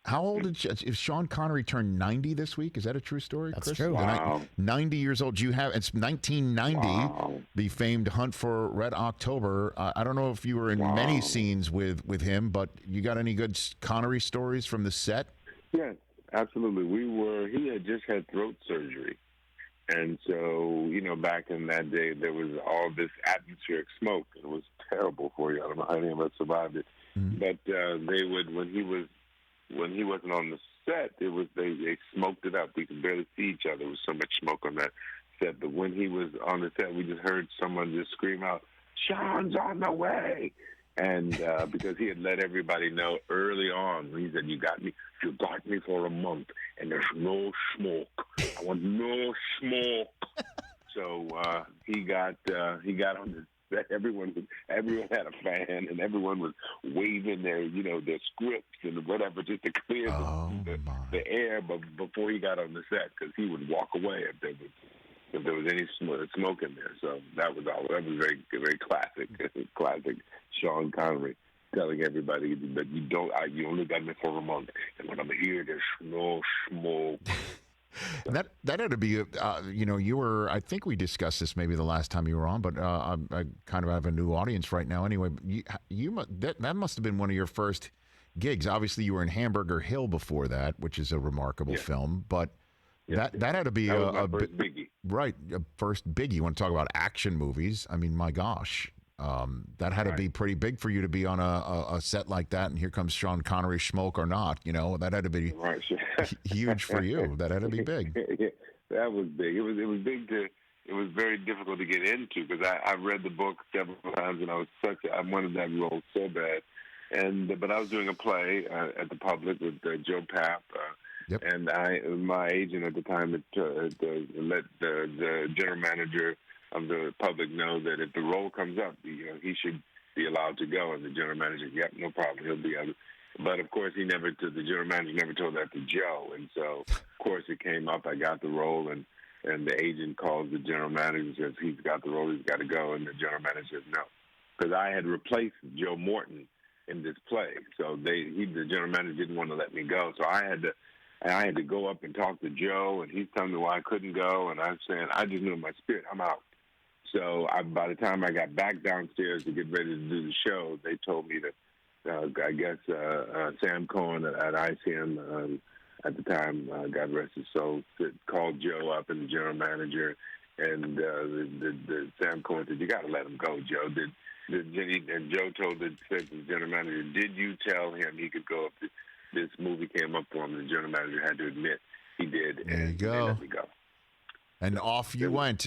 How old is Sean Connery turned 90 this week? Is that a true story, That's Chris? true. Wow. 90 years old. It's 1990, Wow. the famed Hunt for Red October. I don't know if you were in many scenes with him, but you got any good Connery stories from the set? Yes, absolutely. He had just had throat surgery. And so, back in that day, there was all this atmospheric smoke. And it was terrible for you. I don't know how any of us survived it. Mm-hmm. But they would, when he wasn't on the set, they smoked it up. We could barely see each other. There was so much smoke on that set. But when he was on the set, we just heard someone just scream out, "Sean's on the way!" And because he had let everybody know early on, he said, "You got me for a month, and there's no smoke. I want no smoke." So he got on the set. Everyone had a fan, and everyone was waving their scripts and whatever just to clear the air. But before he got on the set, because he would walk away if there was any smoke in there. So that was all. That was very, very classic Sean Connery telling everybody that you only got me for a month, and when I'm here, there's no smoke. That had to be, you were. I think we discussed this maybe the last time you were on, but I kind of have a new audience right now. Anyway, that must have been one of your first gigs. Obviously, you were in Hamburger Hill before that, which is a remarkable film, but. Yeah. That had to be that was my first biggie. Right, a first biggie. You want to talk about action movies? I mean, my gosh, that had to be pretty big for you to be on a set like that. And here comes Sean Connery, smoke or not. That had to be huge for you. That had to be big. Yeah, that was big. It was big It was very difficult to get into because I read the book several times and I wanted that role so bad. But I was doing a play at the Public with Joe Papp. Yep. And my agent at the time let the general manager of the Public know that if the role comes up, he should be allowed to go. And the general manager, yep, no problem, he'll be able. But of course, the general manager never told that to Joe. And so, of course, it came up. I got the role, and the agent calls the general manager and says he's got the role, he's got to go. And the general manager says no, because I had replaced Joe Morton in this play. So the general manager didn't want to let me go. So I had to go up and talk to Joe, and he's telling me why I couldn't go, and I'm saying, I just knew in my spirit, I'm out. So by the time I got back downstairs to get ready to do the show, they told me that, Sam Cohen at ICM at the time, God rest his soul, called Joe up and the general manager, and the Sam Cohen said, you got to let him go, Joe. And Joe said to the general manager, did you tell him he could go if this movie came up for him? And the general manager had to admit he did. There you go. They let me go. And off you went.